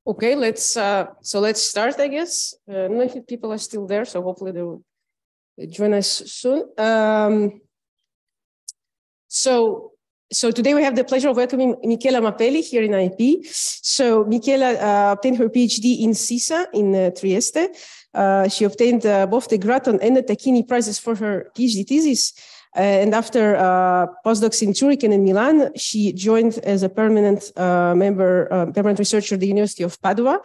Okay, let's start, I guess. I don't know if people are still there, so hopefully they will join us soon. So today we have the pleasure of welcoming Michela Mapelli here in IIP. So Michela obtained her PhD in CISA in Trieste. She obtained both the Gratton and the Tacchini prizes for her PhD thesis. And after postdocs in Zurich and in Milan, she joined as a permanent permanent researcher at the University of Padua,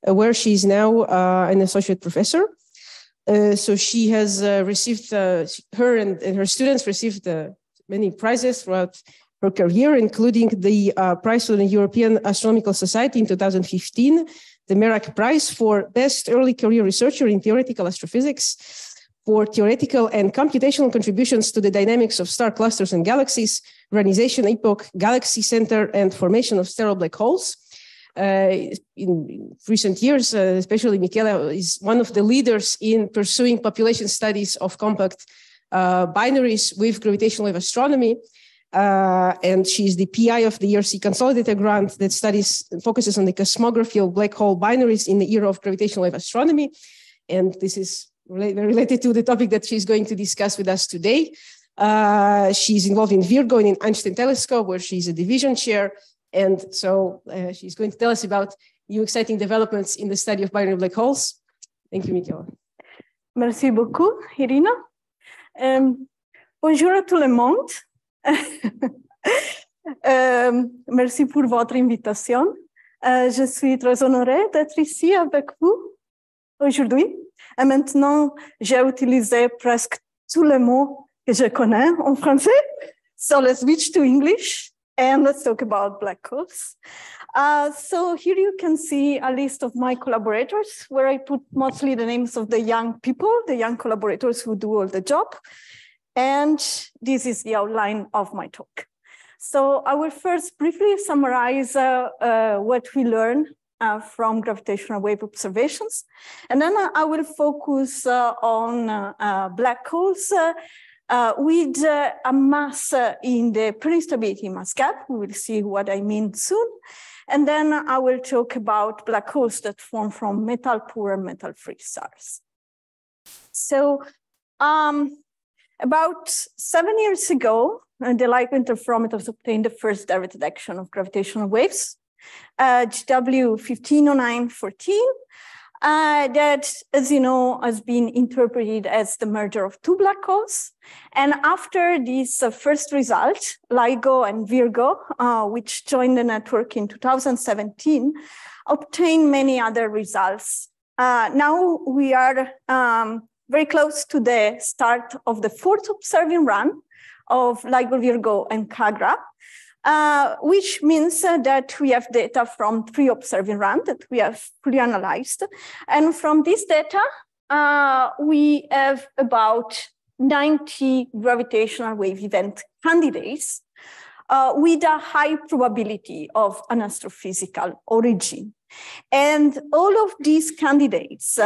where she is now an associate professor. So she has received, her and her students received many prizes throughout her career, including the prize from the European Astronomical Society in 2015, the Merak Prize for Best Early Career Researcher in Theoretical Astrophysics, for theoretical and computational contributions to the dynamics of star clusters and galaxies, reionization epoch, galaxy center, and formation of stellar black holes. In recent years, especially Michela is one of the leaders in pursuing population studies of compact binaries with gravitational wave astronomy. And she's the PI of the ERC Consolidated Grant that focuses on the cosmography of black hole binaries in the era of gravitational wave astronomy. And this is related to the topic that she's going to discuss with us today. She's involved in Virgo and in Einstein Telescope, where she's a division chair. And so she's going to tell us about new exciting developments in the study of binary black holes. Thank you, Michela. Merci beaucoup, Irina. Bonjour à tout le monde. Merci pour votre invitation. Je suis très honorée d'être ici avec vous aujourd'hui. Et maintenant, j'ai utilisé presque tous les mots que je connais en français. So let's switch to English and let's talk about black holes. So here you can see a list of my collaborators where I put mostly the names of the young people, the young collaborators who do all the job. And this is the outline of my talk. So I will first briefly summarize what we learned from gravitational wave observations. And then I will focus on black holes with a mass in the pre-instability mass gap. We will see what I mean soon. And then I will talk about black holes that form from metal-poor and metal-free stars. So about 7 years ago, the LIGO interferometers obtained the first direct detection of gravitational waves. GW 150914, that, as you know, has been interpreted as the merger of two black holes. And after this first result, LIGO and Virgo, which joined the network in 2017, obtained many other results. Now we are very close to the start of the fourth observing run of LIGO, Virgo, and CAGRA. Which means that we have data from 3 observing runs that we have fully analyzed. And from this data, we have about 90 gravitational wave event candidates with a high probability of an astrophysical origin. And all of these candidates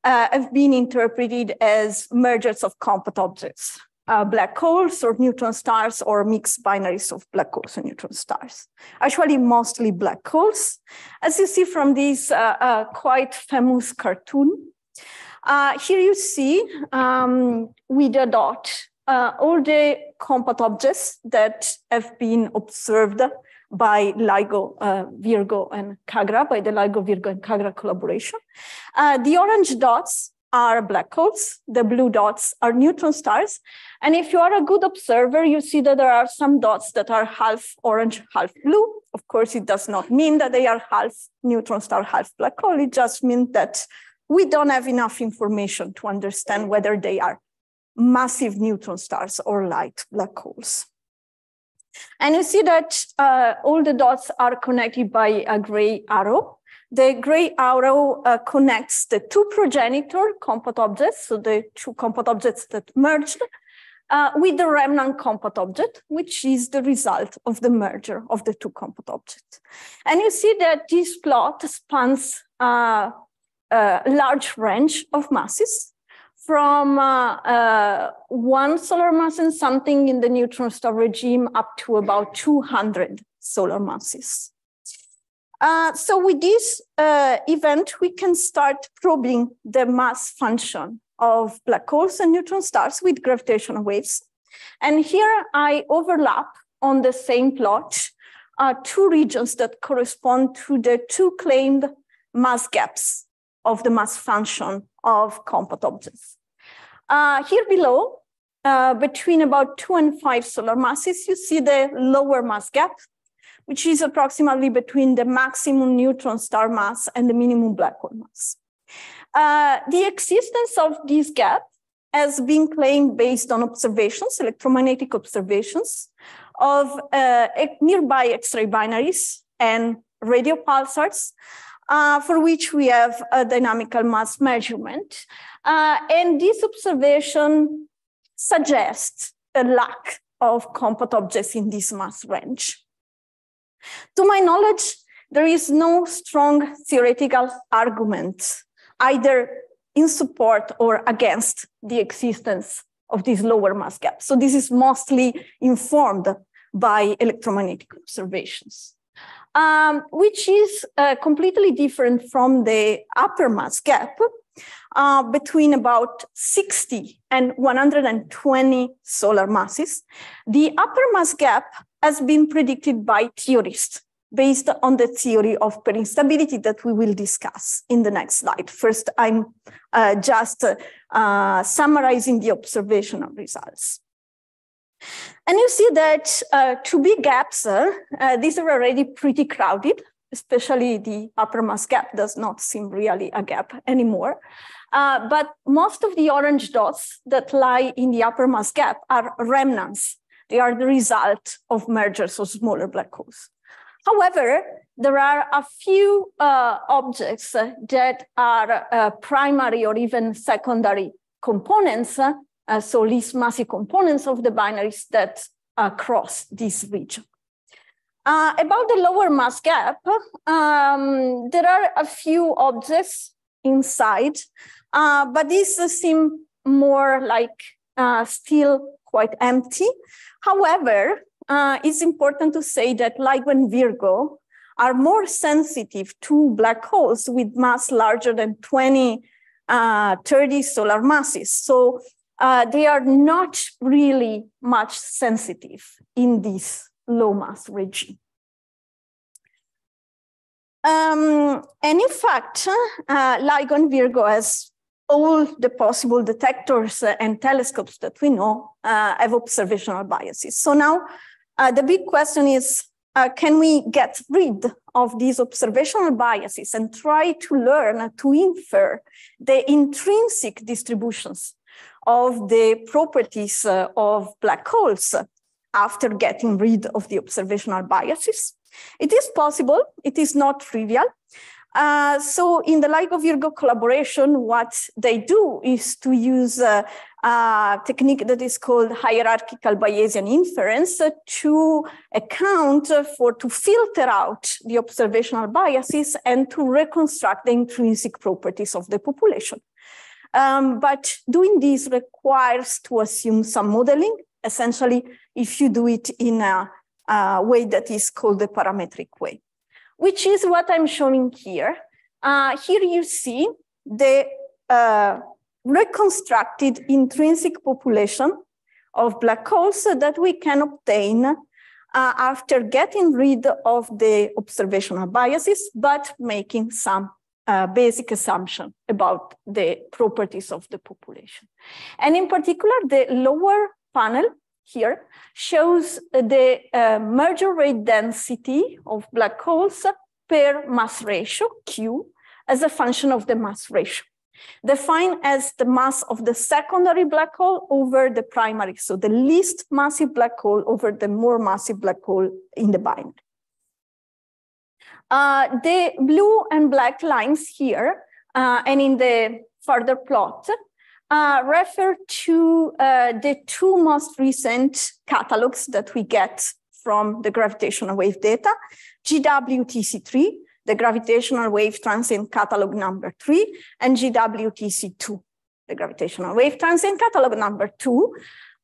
have been interpreted as mergers of compact objects. Black holes or neutron stars or mixed binaries of black holes and neutron stars. Actually, mostly black holes. As you see from this quite famous cartoon, here you see with a dot all the compact objects that have been observed by LIGO, Virgo, and CAGRA, by the LIGO, Virgo, and CAGRA collaboration. The orange dots are black holes. The blue dots are neutron stars. And if you are a good observer, you see that there are some dots that are half orange, half blue. Of course, it does not mean that they are half neutron star, half black hole. It just means that we don't have enough information to understand whether they are massive neutron stars or light black holes. And you see that all the dots are connected by a gray arrow. The gray arrow connects the two progenitor compact objects, so the two compact objects that merged, with the remnant compact object, which is the result of the merger of the two compact objects. And you see that this plot spans a large range of masses from 1 solar mass and something in the neutron star regime up to about 200 solar masses. So with this event, we can start probing the mass function of black holes and neutron stars with gravitational waves. And here I overlap on the same plot two regions that correspond to the two claimed mass gaps of the mass function of compact objects. Here below, between about 2 and 5 solar masses, you see the lower mass gap, which is approximately between the maximum neutron star mass and the minimum black hole mass. The existence of this gap has been claimed based on observations, electromagnetic observations of nearby X-ray binaries and radio pulsars, for which we have a dynamical mass measurement. And this observation suggests a lack of compact objects in this mass range. To my knowledge, there is no strong theoretical argument, either in support or against the existence of this lower mass gap. So this is mostly informed by electromagnetic observations, which is completely different from the upper mass gap between about 60 and 120 solar masses. The upper mass gap has been predicted by theorists based on the theory of pair instability that we will discuss in the next slide. First, I'm just summarizing the observational results. And you see that to be gaps, these are already pretty crowded, especially the upper mass gap does not seem really a gap anymore. But most of the orange dots that lie in the upper mass gap are remnants. They are the result of mergers of smaller black holes. However, there are a few objects that are primary or even secondary components, so least massive components of the binaries that cross this region. About the lower mass gap, there are a few objects inside, but these seem more like still quite empty. However, it's important to say that LIGO and Virgo are more sensitive to black holes with mass larger than 20, 30 solar masses. So they are not really much sensitive in this low mass region. And in fact, LIGO and Virgo has all the possible detectors and telescopes that we know have observational biases. So now the big question is, can we get rid of these observational biases and try to learn to infer the intrinsic distributions of the properties of black holes after getting rid of the observational biases? It is possible, it is not trivial. So in the LIGO-Virgo collaboration, what they do is to use a technique that is called hierarchical Bayesian inference to to filter out the observational biases and to reconstruct the intrinsic properties of the population. But doing this requires to assume some modeling, essentially if you do it in a way that is called the parametric way, which is what I'm showing here. Here you see the reconstructed intrinsic population of black holes that we can obtain after getting rid of the observational biases, but making some basic assumption about the properties of the population. And in particular, the lower panel here shows the merger rate density of black holes per mass ratio, Q, as a function of the mass ratio, defined as the mass of the secondary black hole over the primary, so the least massive black hole over the more massive black hole in the binary. The blue and black lines here and in the further plot refer to the two most recent catalogs that we get from the gravitational wave data, GWTC3, the gravitational wave transient catalog number 3, and GWTC2, the gravitational wave transient catalog number 2.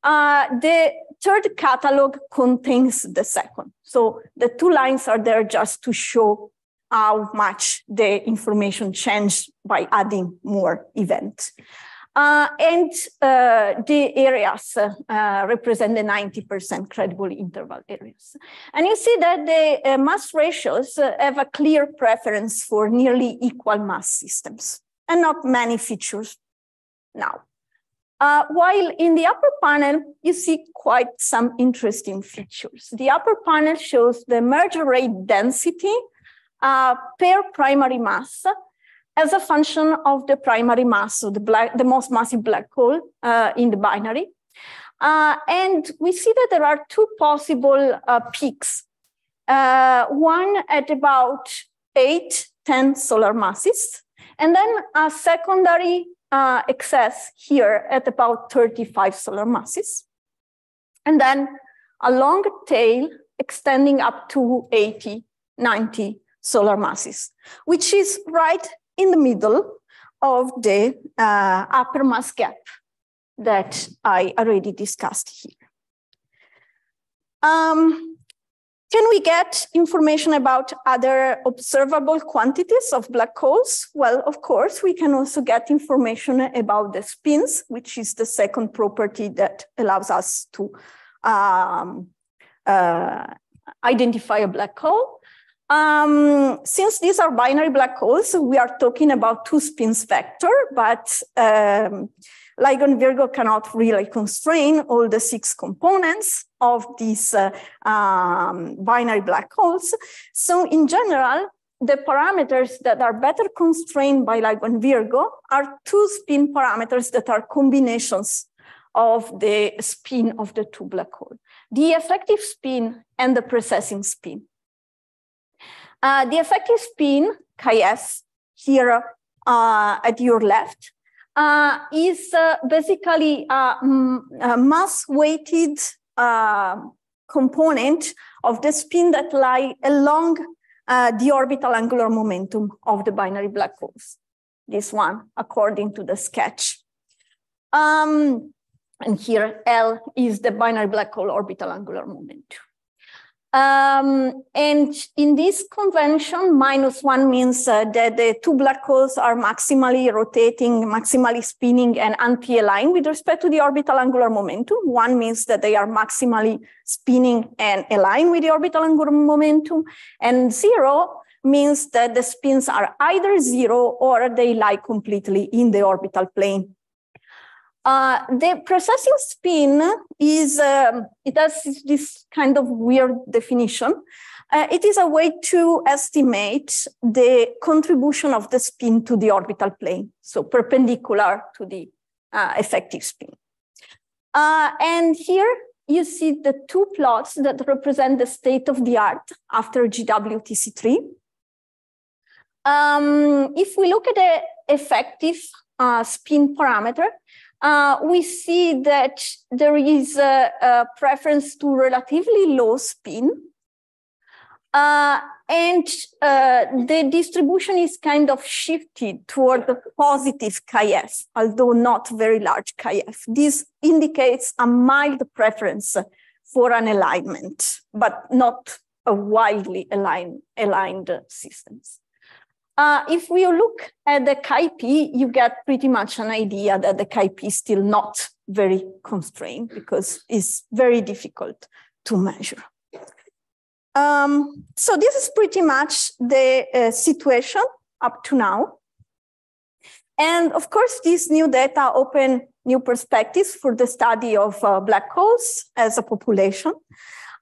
The third catalog contains the second. So the two lines are there just to show how much the information changed by adding more events. The areas represent the 90% credible interval areas. And you see that the mass ratios have a clear preference for nearly equal mass systems and not many features now. While in the upper panel, you see quite some interesting features. The upper panel shows the merger rate density per primary mass as a function of the primary mass, so the most massive black hole in the binary. And we see that there are two possible peaks, one at about 8-10 solar masses, and then a secondary excess here at about 35 solar masses, and then a long tail extending up to 80-90 solar masses, which is right in the middle of the upper mass gap that I already discussed here. Can we get information about other observable quantities of black holes? Well, of course, we can also get information about the spins, which is the second property that allows us to identify a black hole. Since these are binary black holes, we are talking about two spins vector, but LIGO Virgo cannot really constrain all the 6 components of these binary black holes. So in general, the parameters that are better constrained by LIGO Virgo are 2 spin parameters that are combinations of the spin of the 2 black holes, the effective spin and the precessing spin. The effective spin, Ks, here at your left, is basically a mass-weighted component of the spin that lie along the orbital angular momentum of the binary black holes. This one, according to the sketch. And here, L is the binary black hole orbital angular momentum. And in this convention, -1 means that the 2 black holes are maximally rotating, maximally spinning, and anti-aligned with respect to the orbital angular momentum. 1 means that they are maximally spinning and aligned with the orbital angular momentum. And 0 means that the spins are either 0 or they lie completely in the orbital plane. The precessing spin is, it has this kind of weird definition. It is a way to estimate the contribution of the spin to the orbital plane, so perpendicular to the effective spin. And here you see the 2 plots that represent the state of the art after GWTC3. If we look at the effective spin parameter, we see that there is a preference to relatively low spin. And the distribution is kind of shifted toward the positive KF, although not very large KF. This indicates a mild preference for an alignment, but not a wildly aligned systems. If we look at the Chi-P, you get pretty much an idea that the Chi-P is still not very constrained because it's very difficult to measure. So this is pretty much the situation up to now. And of course, these new data open new perspectives for the study of black holes as a population.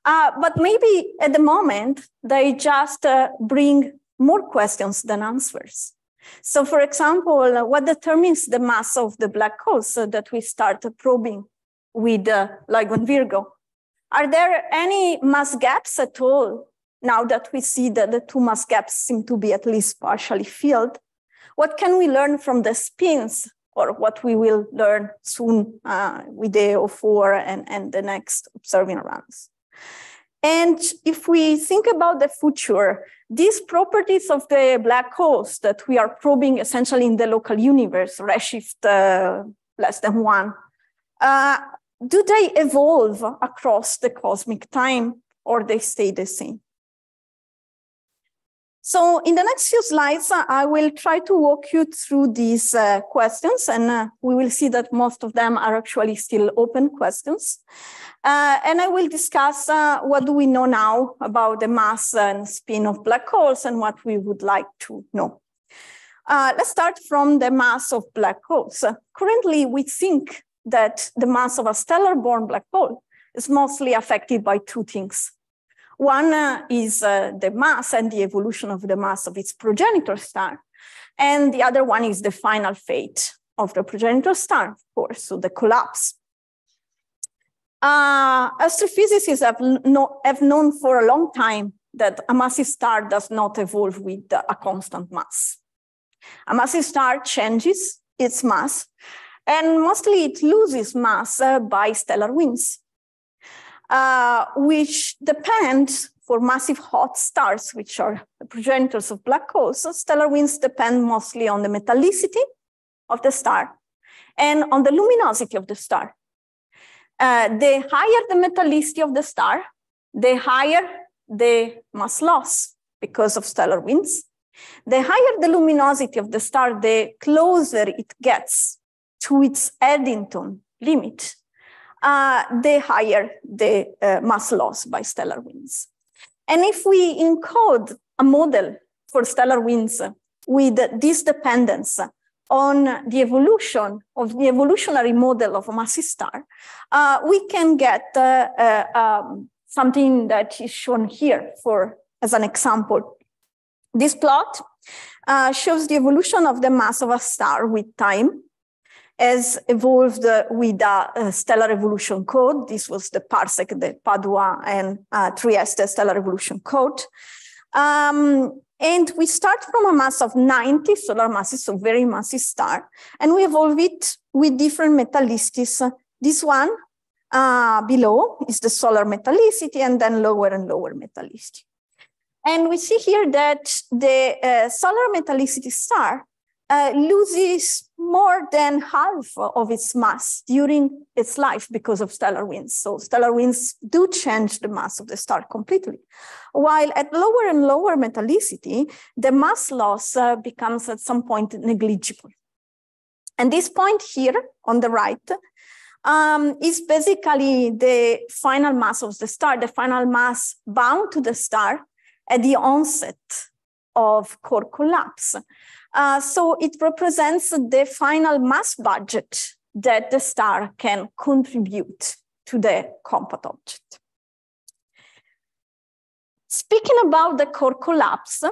But maybe at the moment, they just bring more questions than answers. So for example, what determines the mass of the black holes so that we start probing with LIGO Virgo? Are there any mass gaps at all now that we see that the 2 mass gaps seem to be at least partially filled? What can we learn from the spins, or what we will learn soon with the O4 and the next observing runs? And if we think about the future, these properties of the black holes that we are probing essentially in the local universe, redshift less than 1, do they evolve across the cosmic time or they stay the same? So in the next few slides, I will try to walk you through these questions, and we will see that most of them are actually still open questions. And I will discuss what do we know now about the mass and spin of black holes and what we would like to know. Let's start from the mass of black holes. Currently, we think that the mass of a stellar-born black hole is mostly affected by two things. One is the mass and the evolution of the mass of its progenitor star. And the other one is the final fate of the progenitor star, of course, so the collapse. Astrophysicists have known for a long time that a massive star does not evolve with a constant mass. A massive star changes its mass, and mostly it loses mass by stellar winds. Which depend for massive hot stars, which are the progenitors of black holes. So stellar winds depend mostly on the metallicity of the star and on the luminosity of the star. The higher the metallicity of the star, the higher the mass loss because of stellar winds. The higher the luminosity of the star, the closer it gets to its Eddington limit. The higher the mass loss by stellar winds. And if we encode a model for stellar winds with this dependence on the evolution of the evolutionary model of a massive star, we can get something that is shown here as an example. This plot shows the evolution of the mass of a star with time, as evolved with a stellar evolution code. This was the Parsec, the Padua and Trieste stellar evolution code. And we start from a mass of 90 solar masses, so very massive star, and we evolve it with different metallicities. This one below is the solar metallicity, and then lower and lower metallicity. And we see here that the solar metallicity star loses more than half of its mass during its life because of stellar winds. So stellar winds do change the mass of the star completely. While at lower and lower metallicity, the mass loss becomes at some point negligible. And this point here on the right is basically the final mass of the star, the final mass bound to the star at the onset of core collapse. So it represents the final mass budget that the star can contribute to the compact object. Speaking about the core collapse,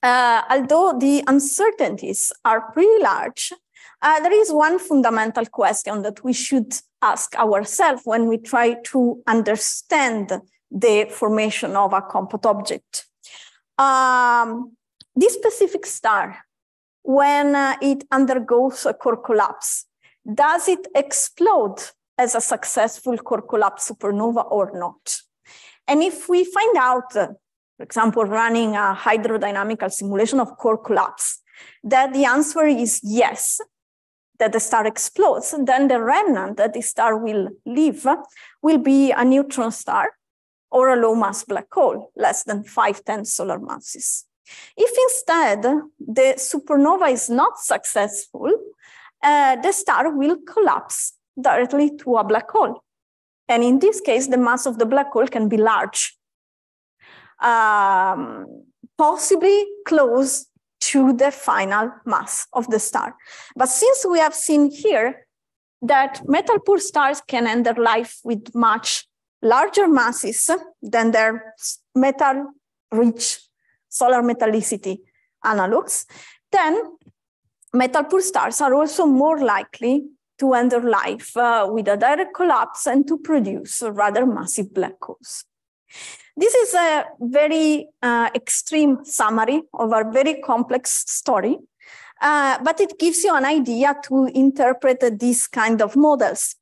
although the uncertainties are pretty large, there is one fundamental question that we should ask ourselves when we try to understand the formation of a compact object. This specific star, when it undergoes a core collapse, does it explode as a successful core collapse supernova or not? And if we find out, for example, running a hydrodynamical simulation of core collapse, that the answer is yes, that the star explodes, then the remnant that the star will leave will be a neutron star or a low mass black hole, less than 5-10 solar masses. If instead the supernova is not successful, the star will collapse directly to a black hole. And in this case, the mass of the black hole can be large, possibly close to the final mass of the star. But since we have seen here that metal-poor stars can end their life with much larger masses than their metal-rich solar metallicity analogs, then metal-poor stars are also more likely to end their life with a direct collapse and to produce rather massive black holes. This is a very extreme summary of a very complex story, but it gives you an idea to interpret these kind of models.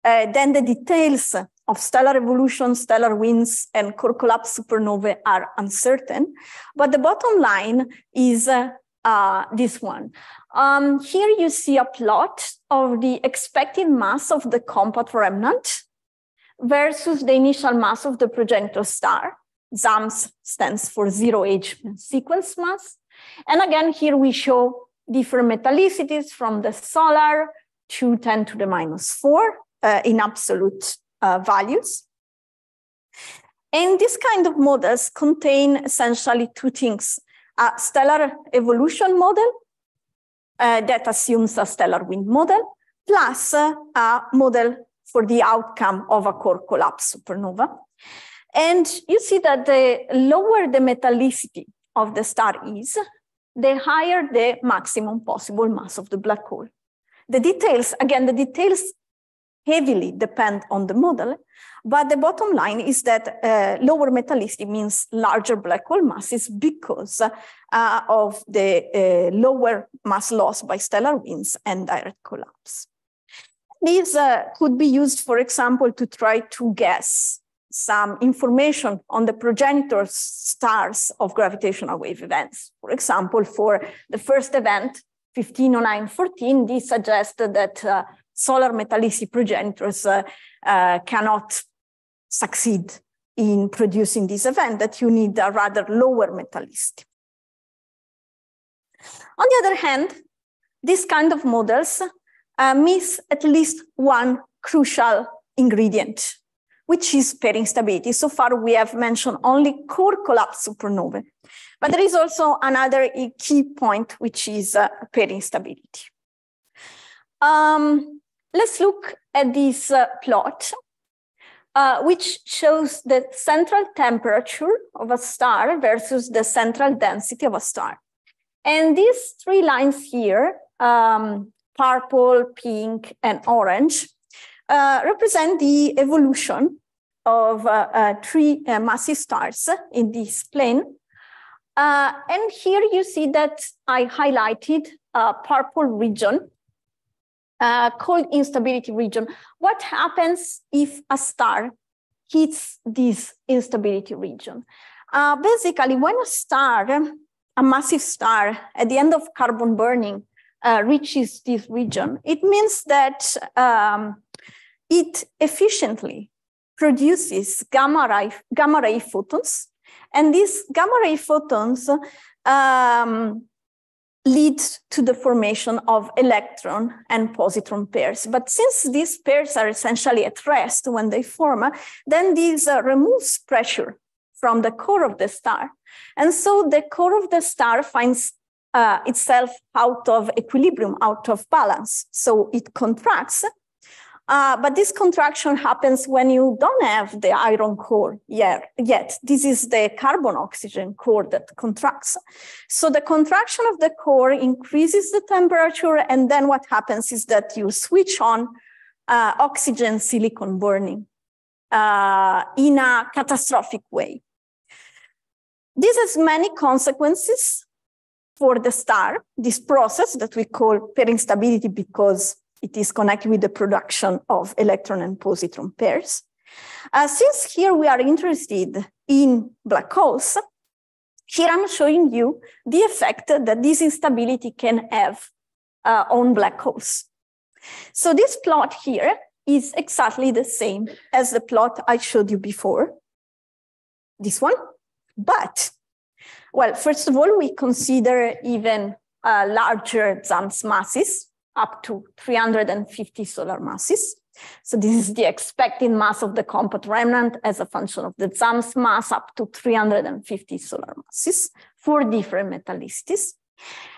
Then the details of stellar evolution, stellar winds, and core collapse supernovae are uncertain, but the bottom line is this one. Here you see a plot of the expected mass of the compact remnant versus the initial mass of the progenitor star ZAMS stands for zero-age sequence mass. And again, here we show different metallicities from the solar to 10 to the minus 4 in absolute values. And this kind of models contain essentially two things: a stellar evolution model that assumes a stellar wind model, plus a model for the outcome of a core collapse supernova. And you see that the lower the metallicity of the star is, the higher the maximum possible mass of the black hole. The details, again, the details heavily depend on the model, but the bottom line is that lower metallicity means larger black hole masses because of the lower mass loss by stellar winds and direct collapse. These could be used, for example, to try to guess some information on the progenitor stars of gravitational wave events. For example, for the first event, 1509-14, this suggested that solar metallicity progenitors cannot succeed in producing this event, that you need a rather lower metallicity. On the other hand, these kind of models miss at least one crucial ingredient, which is pairing stability. So far, we have mentioned only core collapse supernovae, but there is also another key point, which is pairing stability. Let's look at this plot, which shows the central temperature of a star versus the central density of a star. And these three lines here, purple, pink, and orange, represent the evolution of three massive stars in this plane. And here you see that I highlighted a purple region called instability region. What happens if a star hits this instability region? Basically, when a star, a massive star, at the end of carbon burning reaches this region, it means that it efficiently produces gamma ray photons, and these gamma ray photons lead to the formation of electron and positron pairs. But since these pairs are essentially at rest when they form, then this removes pressure from the core of the star. And so the core of the star finds itself out of equilibrium, out of balance. So it contracts. But this contraction happens when you don't have the iron core yet. This is the carbon-oxygen core that contracts. So the contraction of the core increases the temperature, and then what happens is that you switch on oxygen-silicon burning in a catastrophic way. This has many consequences for the star, this process that we call pairing stability because it is connected with the production of electron and positron pairs. Since here we are interested in black holes, here I'm showing you the effect that this instability can have on black holes. So this plot here is exactly the same as the plot I showed you before, this one. But, well, first of all, we consider even larger ZAMS masses, up to 350 solar masses. So this is the expected mass of the compact remnant as a function of the ZAMS mass, up to 350 solar masses for different metallicities.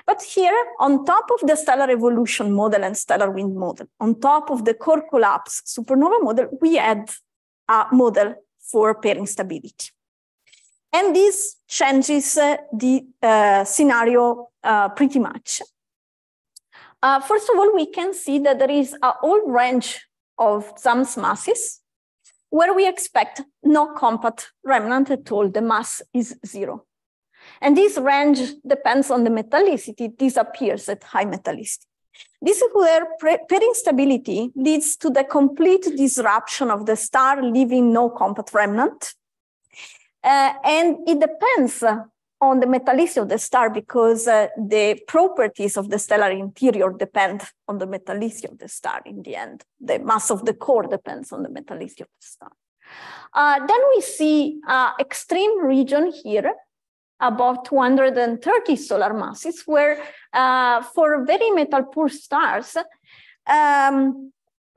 But here, on top of the stellar evolution model and stellar wind model, on top of the core collapse supernova model, we add a model for pairing stability. And this changes the scenario pretty much. First of all, we can see that there is a whole range of ZAMS masses where we expect no compact remnant at all. The mass is 0. And this range depends on the metallicity. It disappears at high metallicity. This is where pairing stability leads to the complete disruption of the star, leaving no compact remnant. And it depends on the metallicity of the star because the properties of the stellar interior depend on the metallicity of the star in the end. The mass of the core depends on the metallicity of the star. Then we see extreme region here, above 230 solar masses, where for very metal-poor stars,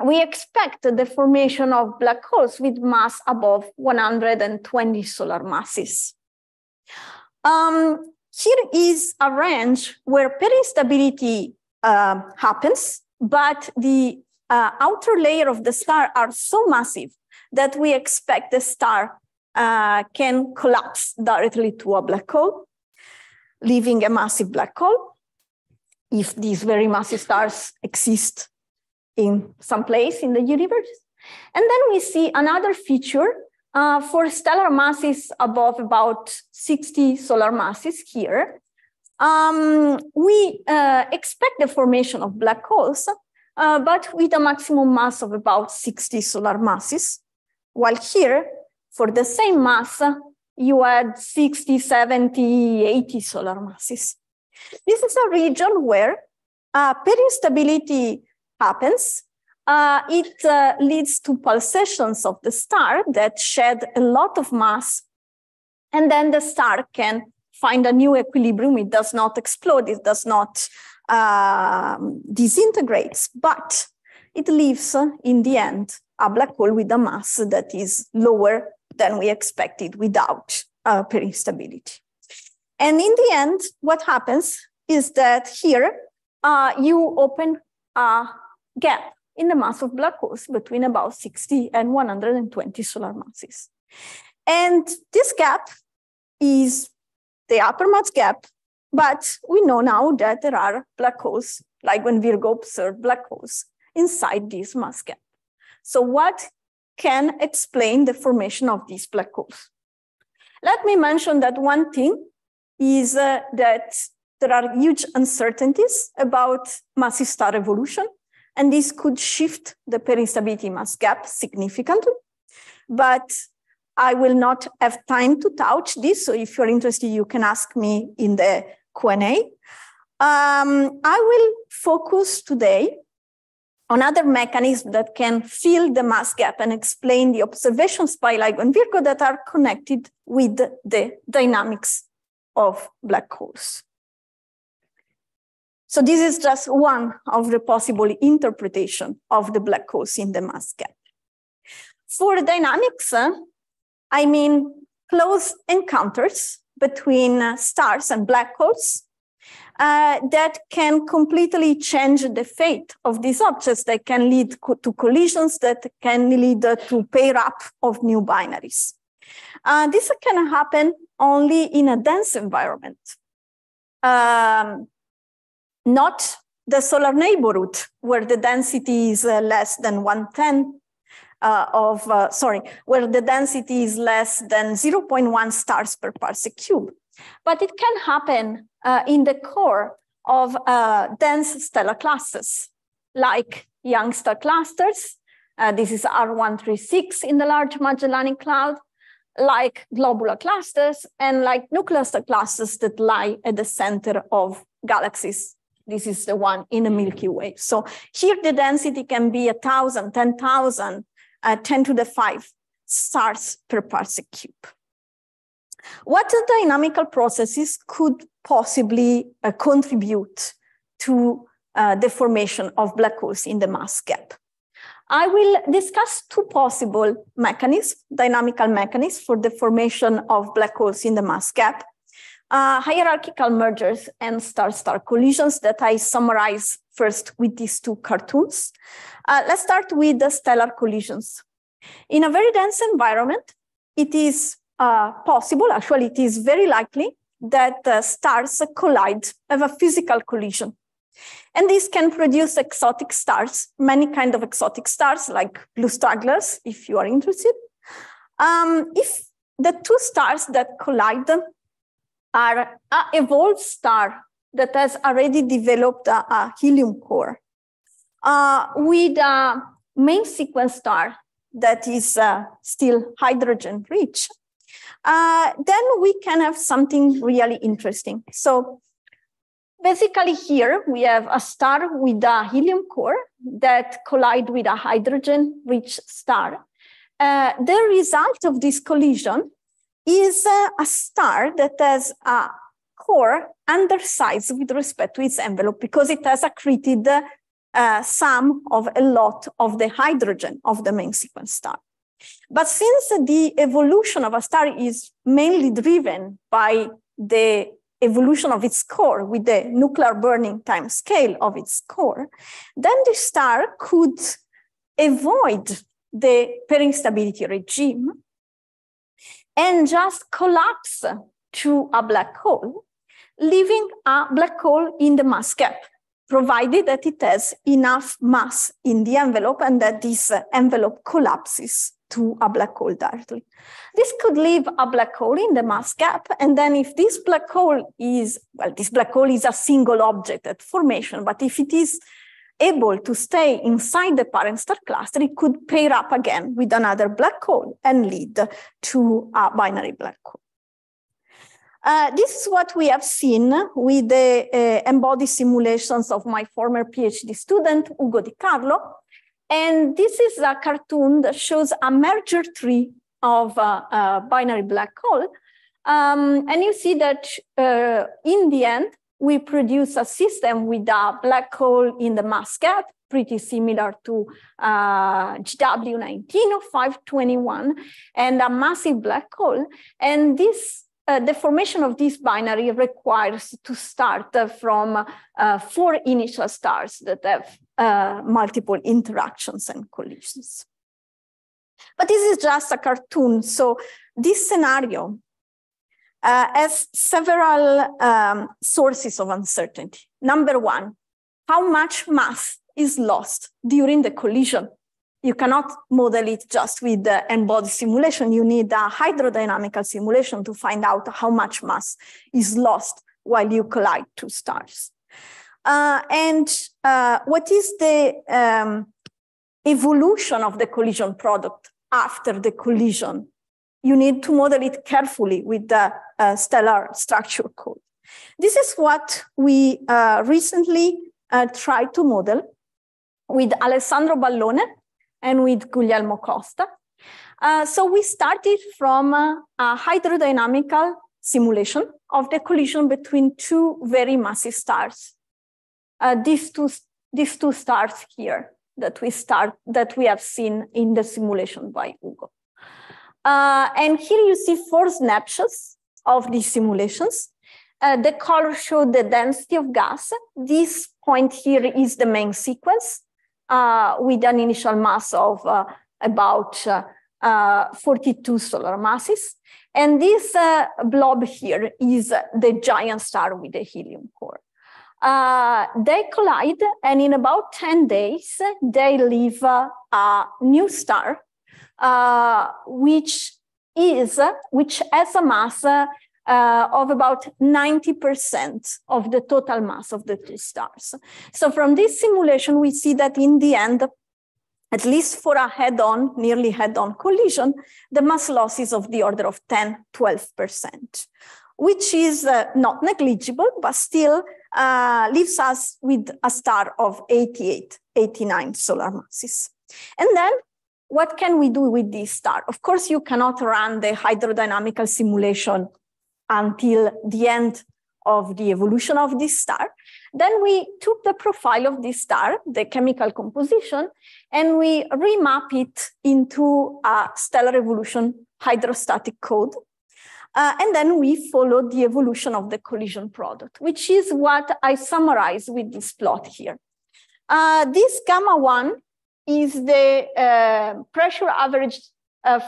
we expect the formation of black holes with mass above 120 solar masses. Here is a range where peri-instability happens, but the outer layer of the star are so massive that we expect the star can collapse directly to a black hole, leaving a massive black hole, if these very massive stars exist in some place in the universe. And then we see another feature for stellar masses above about 60 solar masses here. We expect the formation of black holes, but with a maximum mass of about 60 solar masses, while here, for the same mass, you add 60, 70, 80 solar masses. This is a region where peri-instability happens. It leads to pulsations of the star that shed a lot of mass, and then the star can find a new equilibrium. It does not explode, it does not disintegrate, but it leaves, in the end, a black hole with a mass that is lower than we expected without peri-instability. And in the end, what happens is that here you open a gap in the mass of black holes between about 60 and 120 solar masses. And this gap is the upper mass gap, but we know now that there are black holes, like when Virgo observed black holes inside this mass gap. So what can explain the formation of these black holes? Let me mention that one thing is that there are huge uncertainties about massive star evolution, and this could shift the peri-instability mass gap significantly. But I will not have time to touch this, so if you're interested, you can ask me in the Q&A. I will focus today on other mechanisms that can fill the mass gap and explain the observations by LIGO and Virgo that are connected with the dynamics of black holes. So this is just one of the possible interpretation of the black holes in the mass gap. For dynamics, I mean close encounters between stars and black holes that can completely change the fate of these objects, that can lead to collisions, that can lead to pair up of new binaries. This can happen only in a dense environment, not the solar neighborhood, where the density is less than 1/10 where the density is less than 0.1 stars per parsec cube. But it can happen in the core of dense stellar clusters, like young star clusters. This is R136 in the Large Magellanic Cloud, like globular clusters, and like nuclear star clusters that lie at the center of galaxies. This is the one in the Milky Way. So here the density can be 1,000, 10,000, 10 to the 5 stars per parsec cube. What dynamical processes could possibly contribute to the formation of black holes in the mass gap? I will discuss two possible mechanisms, dynamical mechanisms for the formation of black holes in the mass gap. Hierarchical mergers and star-star collisions that I summarize first with these two cartoons. Let's start with the stellar collisions. In a very dense environment, it is possible, actually it is very likely, that stars collide, have a physical collision. And this can produce exotic stars, many kinds of exotic stars, like blue stragglers, if you are interested. If the two stars that collide are an evolved star that has already developed a helium core with a main sequence star that is still hydrogen rich, then we can have something really interesting. So basically here we have a star with a helium core that collide with a hydrogen rich star. the result of this collision is a star that has a core undersized with respect to its envelope because it has accreted sum of a lot of the hydrogen of the main sequence star. But since the evolution of a star is mainly driven by the evolution of its core with the nuclear burning time scale of its core, then the star could avoid the pairing stability regime and just collapse to a black hole, leaving a black hole in the mass gap, provided that it has enough mass in the envelope and that this envelope collapses to a black hole directly. This could leave a black hole in the mass gap. And then if this black hole is, well, this black hole is a single object at formation, but if it is able to stay inside the parent star cluster, it could pair up again with another black hole and lead to a binary black hole. This is what we have seen with the embodied simulations of my former PhD student, Ugo Di Carlo. And this is a cartoon that shows a merger tree of a binary black hole. And you see that in the end, we produce a system with a black hole in the mass gap, pretty similar to GW19 or 521, and a massive black hole. And this the formation of this binary requires to start from 4 initial stars that have multiple interactions and collisions. But this is just a cartoon. So this scenario has several sources of uncertainty. Number one, how much mass is lost during the collision? You cannot model it just with the embodied simulation. You need a hydrodynamical simulation to find out how much mass is lost while you collide 2 stars. What is the evolution of the collision product after the collision? You need to model it carefully with the stellar structure code. This is what we recently tried to model with Alessandro Ballone and with Guglielmo Costa. So we started from a hydrodynamical simulation of the collision between 2 very massive stars. These two stars here that we have seen in the simulation by Ugo. And here you see 4 snapshots of these simulations. The colors show the density of gas. This point here is the main sequence with an initial mass of about 42 solar masses. And this blob here is the giant star with the helium core. They collide, and in about 10 days, they leave a new star, which has a mass of about 90% of the total mass of the 2 stars. So from this simulation, we see that in the end, at least for a head-on, nearly head-on collision, the mass loss is of the order of 10–12%, which is not negligible, but still leaves us with a star of 88–89 solar masses. And then what can we do with this star? Of course, you cannot run the hydrodynamical simulation until the end of the evolution of this star. Then we took the profile of this star, the chemical composition, and we remap it into a stellar evolution hydrostatic code. And then we followed the evolution of the collision product, which is what I summarize with this plot here. This gamma 1 is the pressure average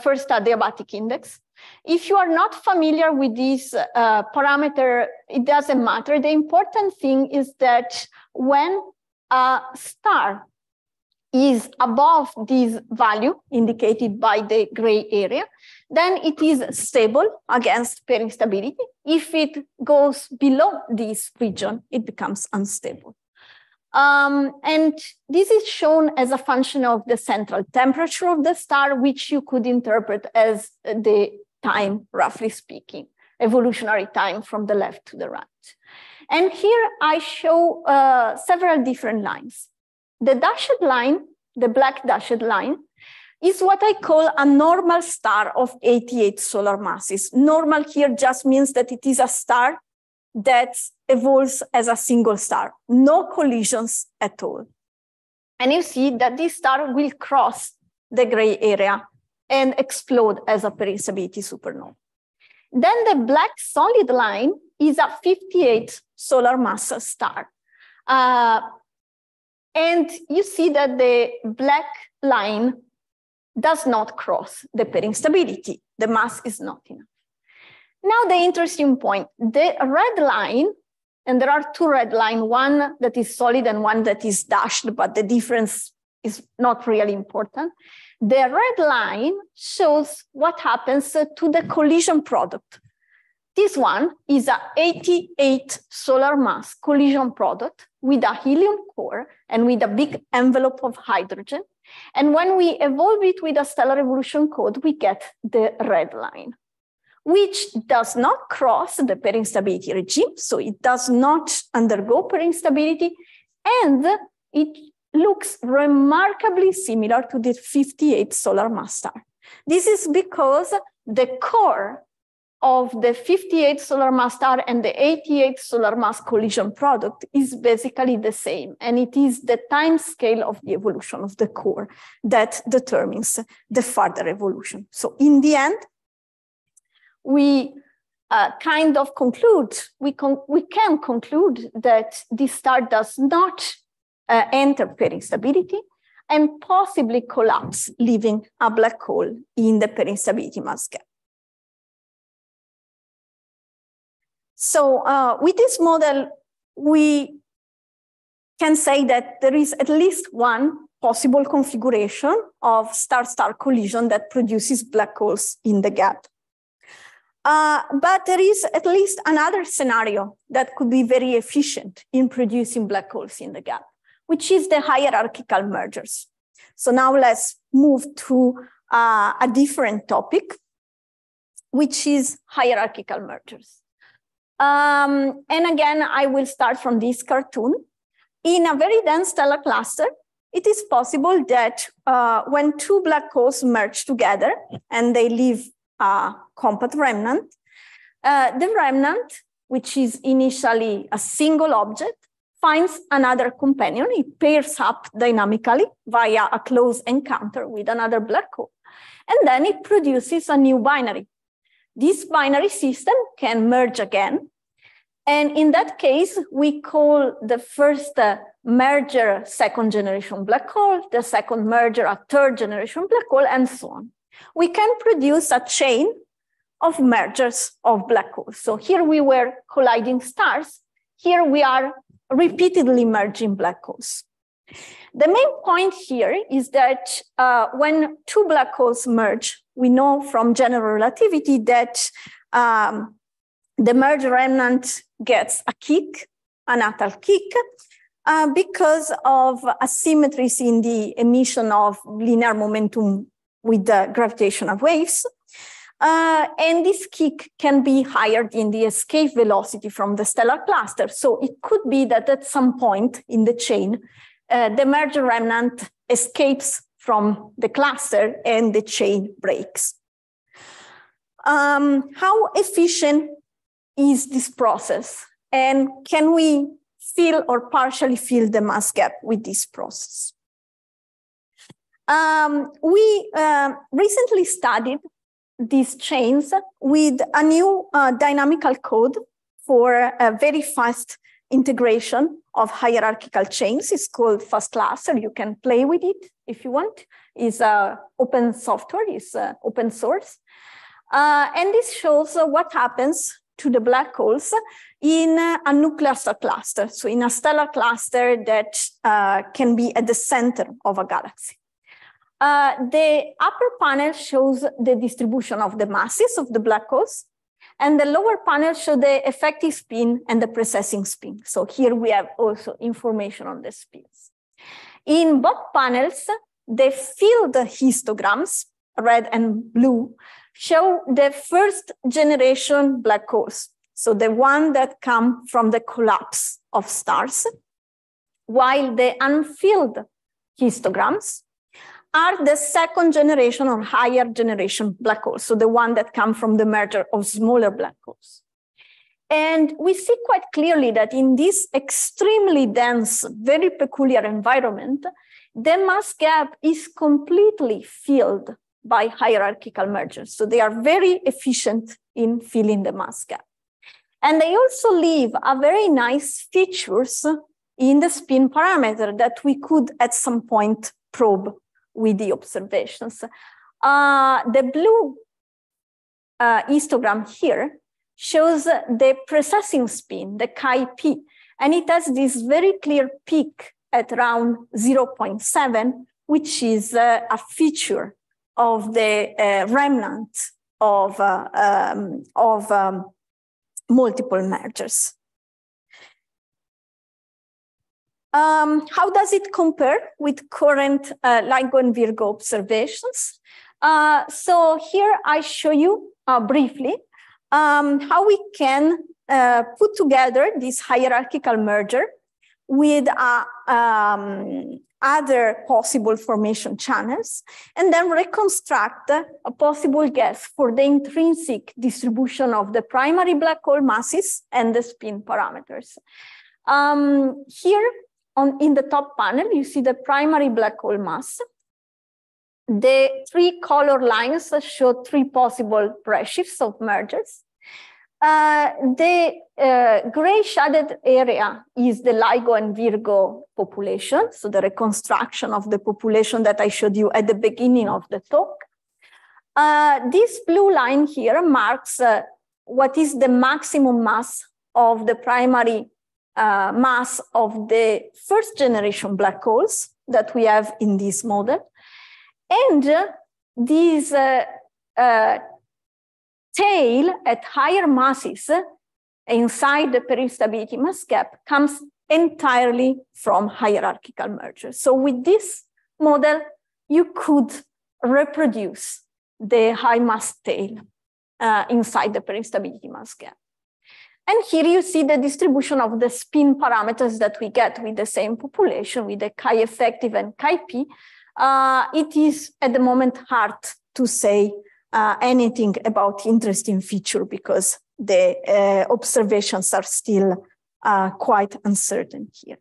first adiabatic index. If you are not familiar with this parameter, it doesn't matter. The important thing is that when a star is above this value indicated by the gray area, then it is stable against pairing stability. If it goes below this region, it becomes unstable. And this is shown as a function of the central temperature of the star, which you could interpret as the time, roughly speaking, evolutionary time from the left to the right. And here I show several different lines. The dashed line, the black dashed line, is what I call a normal star of 88 solar masses. Normal here just means that it is a star that evolves as a single star, no collisions at all. And you see that this star will cross the gray area and explode as a peri-instability supernova. Then the black solid line is a 58 solar mass star. And you see that the black line does not cross the peri-instability. The mass is not enough. Now the interesting point, the red line, and there are two red lines, one that is solid and one that is dashed, but the difference is not really important. The red line shows what happens to the collision product. This one is an 88 solar mass collision product with a helium core and with a big envelope of hydrogen. And when we evolve it with a stellar evolution code, we get the red line, which does not cross the peri-instability regime. So it does not undergo peri-instability, and it looks remarkably similar to the 58 solar mass star. This is because the core of the 58 solar mass star and the 88 solar mass collision product is basically the same. And it is the time scale of the evolution of the core that determines the further evolution. So in the end, we kind of conclude, we can conclude that this star does not enter peri-instability and possibly collapse, leaving a black hole in the peri-instability mass gap. So with this model, we can say that there is at least one possible configuration of star-star collision that produces black holes in the gap. But there is at least another scenario that could be very efficient in producing black holes in the gap, which is the hierarchical mergers. So now let's move to a different topic, which is hierarchical mergers. And again, I will start from this cartoon. In a very dense stellar cluster, it is possible that when two black holes merge together and they leave a compact remnant, the remnant, which is initially a single object, finds another companion. It pairs up dynamically via a close encounter with another black hole, and then it produces a new binary. This binary system can merge again. And in that case, we call the first merger second generation black hole, the second merger a third generation black hole, and so on. We can produce a chain of mergers of black holes. So here we were colliding stars. Here we are repeatedly merging black holes. The main point here is that when two black holes merge, we know from general relativity that the merge remnant gets a kick, a natal kick, because of asymmetries in the emission of linear momentum with the gravitational waves. And this kick can be higher in the escape velocity from the stellar cluster. So it could be that at some point in the chain, the merger remnant escapes from the cluster and the chain breaks. How efficient is this process? And can we fill or partially fill the mass gap with this process? We recently studied these chains with a new dynamical code for a very fast integration of hierarchical chains. It's called FastCluster. You can play with it if you want. It's open software, it's open source. And this shows what happens to the black holes in a nuclear star cluster. So in a stellar cluster that can be at the center of a galaxy. The upper panel shows the distribution of the masses of the black holes, and the lower panel shows the effective spin and the precessing spin. So here we have also information on the spins. In both panels, the field histograms, red and blue, show the first generation black holes. So the one that come from the collapse of stars, while the unfilled histograms are the second generation or higher generation black holes, so the one that come from the merger of smaller black holes. And we see quite clearly that in this extremely dense, very peculiar environment, the mass gap is completely filled by hierarchical mergers. So they are very efficient in filling the mass gap. And they also leave a very nice features in the spin parameter that we could at some point probe with the observations. The blue histogram here shows the precessing spin, the chi-p, and it has this very clear peak at around 0.7, which is a feature of the remnant of multiple mergers. How does it compare with current LIGO and Virgo observations? So here I show you briefly how we can put together this hierarchical merger with other possible formation channels, and then reconstruct a possible guess for the intrinsic distribution of the primary black hole masses and the spin parameters. Here in the top panel, you see the primary black hole mass. The three color lines show three possible redshifts of mergers. The gray shaded area is the LIGO and Virgo population, so the reconstruction of the population that I showed you at the beginning of the talk. This blue line here marks what is the maximum mass of the primary mass of the first generation black holes that we have in this model. And this tail at higher masses inside the peristability mass gap comes entirely from hierarchical mergers. So with this model, you could reproduce the high mass tail inside the peristability mass gap. And here you see the distribution of the spin parameters that we get with the same population, with the chi effective and chi p. It is at the moment hard to say anything about interesting feature because the observations are still quite uncertain here.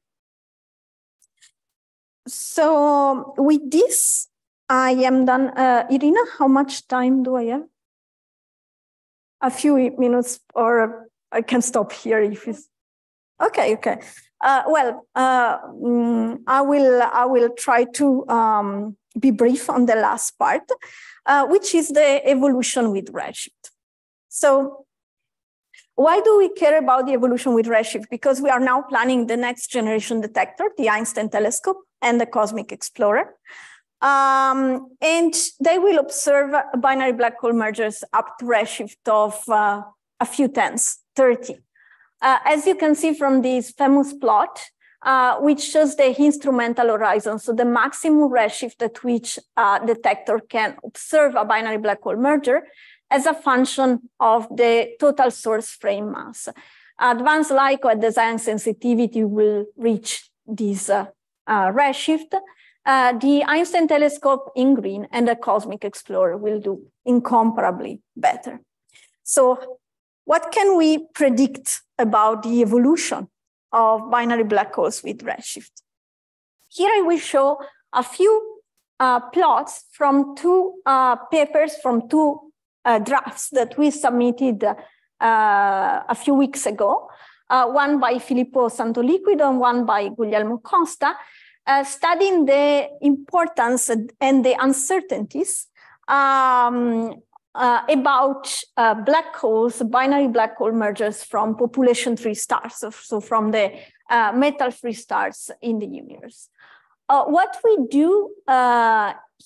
So with this, I am done. Irina, how much time do I have? A few minutes, or I can stop here if it's okay. Okay. I will try to be brief on the last part, which is the evolution with redshift. So why do we care about the evolution with redshift? Because we are now planning the next generation detector, the Einstein telescope and the Cosmic Explorer. And they will observe binary black hole mergers up to redshift of a few tens, 30. As you can see from this famous plot, which shows the instrumental horizon, so the maximum redshift at which a detector can observe a binary black hole merger as a function of the total source frame mass. Advanced LIGO at design sensitivity will reach this redshift. The Einstein telescope in green and the Cosmic Explorer will do incomparably better. So what can we predict about the evolution of binary black holes with redshift? Here I will show a few plots from two papers from two drafts that we submitted a few weeks ago, one by Filippo Santoliquido and one by Guglielmo Costa, studying the importance and the uncertainties about black holes, binary black hole mergers from population free stars, so from the metal free stars in the universe. What we do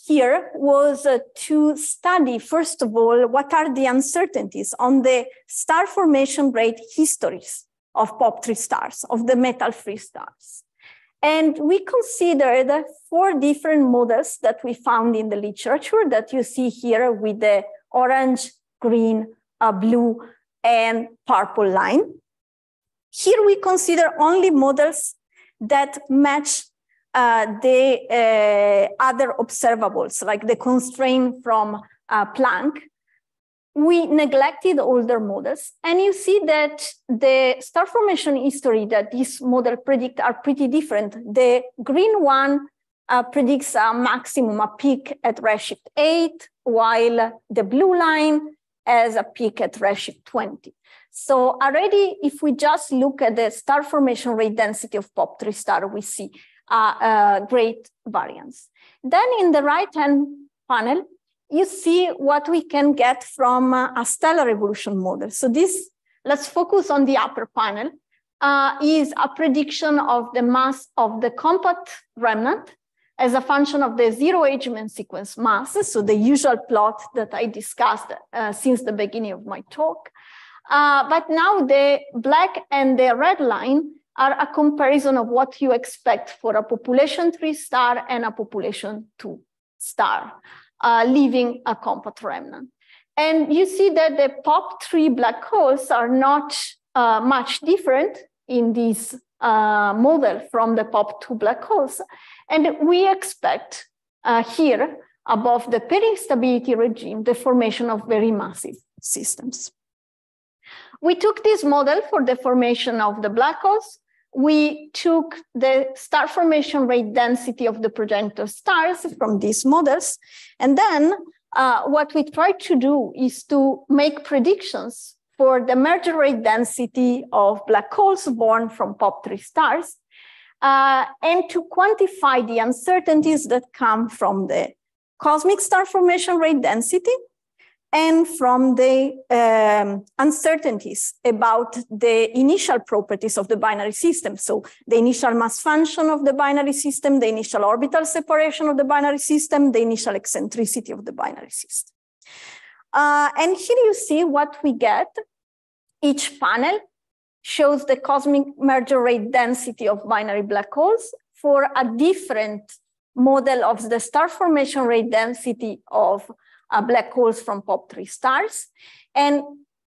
here was to study, first of all, what are the uncertainties on the star formation rate histories of POP3 stars, of the metal free stars. And we considered 4 different models that we found in the literature that you see here with the orange, green, blue, and purple line. Here we consider only models that match the other observables, like the constraint from Planck, we neglected older models. And you see that the star formation history that this model predict are pretty different. The green one predicts a maximum, a peak at redshift 8, while the blue line has a peak at redshift 20. So already, if we just look at the star formation rate density of POP3 star, we see great variance. Then in the right-hand panel, you see what we can get from a stellar evolution model. So this, let's focus on the upper panel, is a prediction of the mass of the compact remnant as a function of the zero-age main sequence mass, so the usual plot that I discussed since the beginning of my talk. But now the black and the red line are a comparison of what you expect for a population 3 star and a population 2 star, leaving a compact remnant. And you see that the POP3 black holes are not much different in this model from the POP2 black holes. And we expect here, above the pairing stability regime, the formation of very massive systems. We took this model for the formation of the black holes. We took the star formation rate density of the progenitor stars from these models. And then what we tried to do is to make predictions for the merger rate density of black holes born from POP3 stars, and to quantify the uncertainties that come from the cosmic star formation rate density and from the uncertainties about the initial properties of the binary system. So the initial mass function of the binary system, the initial orbital separation of the binary system, the initial eccentricity of the binary system. And here you see what we get. Each panel shows the cosmic merger rate density of binary black holes for a different model of the star formation rate density of black holes from POP3 stars. And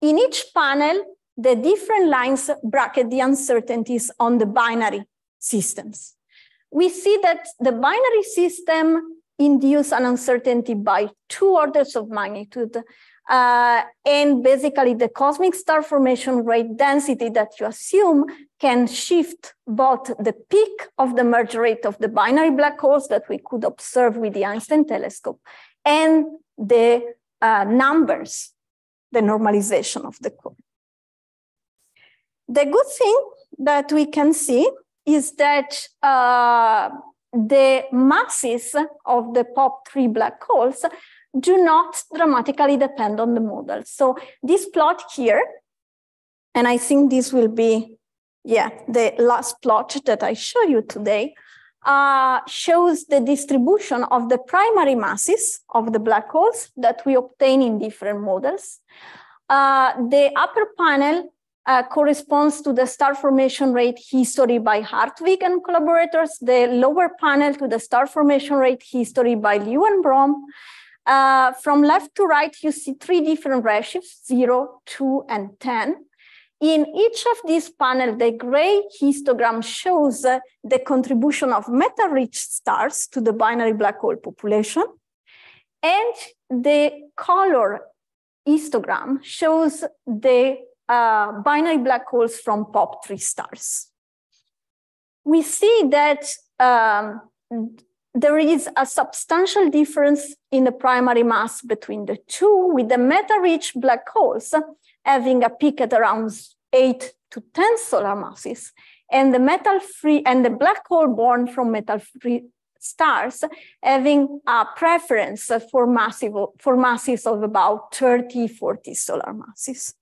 in each panel, the different lines bracket the uncertainties on the binary systems. We see that the binary system induces an uncertainty by 2 orders of magnitude. And basically the cosmic star formation rate density that you assume can shift both the peak of the merge rate of the binary black holes that we could observe with the Einstein telescope and the numbers, the normalization of the curve. The good thing that we can see is that the masses of the POP3 black holes do not dramatically depend on the model. So this plot here, and I think this will be, the last plot that I show you today, shows the distribution of the primary masses of the black holes that we obtain in different models. The upper panel corresponds to the star formation rate history by Hartwig and collaborators, the lower panel to the star formation rate history by Liu and Brom. From left to right, you see 3 different redshifts, 0, 2, and 10. In each of these panels, the gray histogram shows the contribution of metal-rich stars to the binary black hole population. And the color histogram shows the binary black holes from POP3 stars. We see that there is a substantial difference in the primary mass between the two, with the metal-rich black holes having a peak at around 8 to 10 solar masses, and the metal-free and the black hole born from metal-free stars having a preference for masses of about 30, 40 solar masses,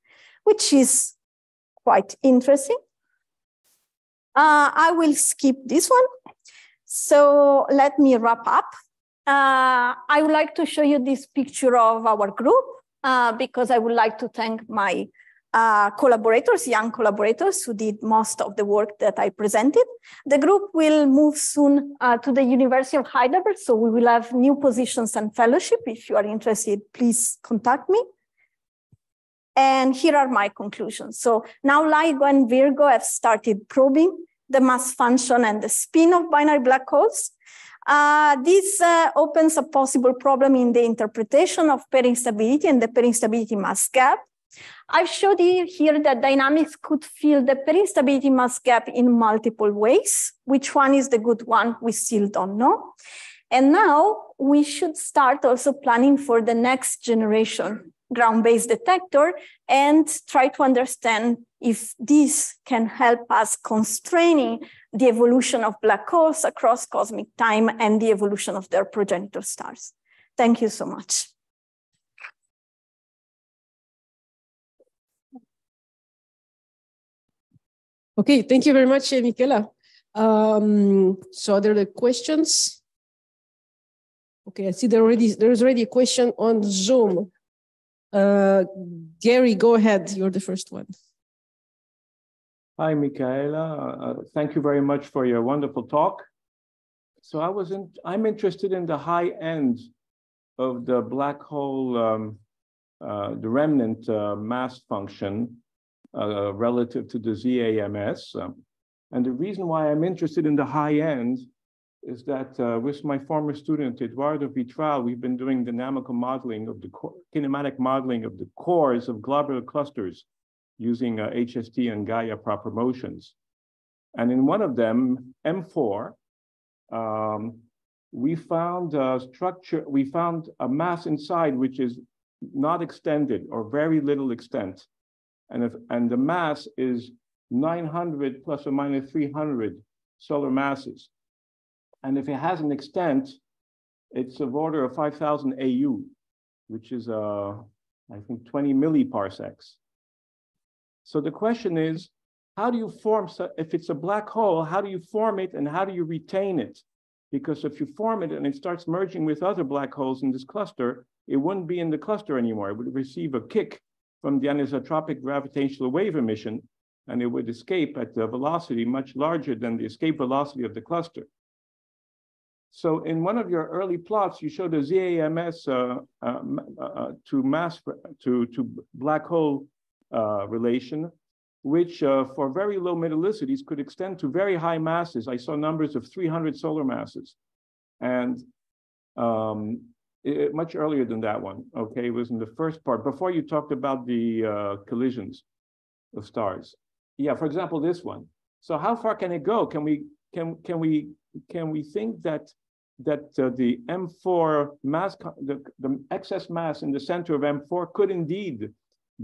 which is quite interesting. I will skip this one. So let me wrap up. I would like to show you this picture of our group because I would like to thank my collaborators, young collaborators who did most of the work that I presented. The group will move soon to the University of Heidelberg, so we will have new positions and fellowship. If you are interested, please contact me. And here are my conclusions. So now LIGO and Virgo have started probing the mass function and the spin of binary black holes. This opens a possible problem in the interpretation of pair instability and the pair instability mass gap. I've showed you here that dynamics could fill the pair instability mass gap in multiple ways. Which one is the good one? We still don't know. And now we should start also planning for the next generation ground-based detector and try to understand if this can help us constraining the evolution of black holes across cosmic time and the evolution of their progenitor stars. Thank you so much. Okay, thank you very much, Michela. So are there the questions? Okay, I see there's already a question on Zoom. Gary, go ahead. You're the first one. Hi, Michaela. Thank you very much for your wonderful talk. So I'm interested in the high end of the black hole, the remnant mass function relative to the ZAMS. And the reason why I'm interested in the high end is that with my former student, Eduardo Vitral, we've been doing dynamical modeling of the kinematic modeling of the cores of globular clusters using HST and Gaia proper motions. And in one of them, M4, we found a structure, we found a mass inside which is not extended or very little extent. And the mass is 900 plus or minus 300 solar masses. And if it has an extent, it's of order of 5,000 AU, which is, I think, 20 milliparsecs. So the question is, how do you form, if it's a black hole, how do you form it and how do you retain it? Because if you form it and it starts merging with other black holes in this cluster, it wouldn't be in the cluster anymore. It would receive a kick from the anisotropic gravitational wave emission, and it would escape at a velocity much larger than the escape velocity of the cluster. So in one of your early plots, you showed a ZAMS to black hole relation, which for very low metallicities could extend to very high masses. I saw numbers of 300 solar masses, and much earlier than that one. Okay, it was in the first part before you talked about the collisions of stars. Yeah, for example, this one. So how far can it go? Can we think that the M4 mass, the excess mass in the center of M4 could indeed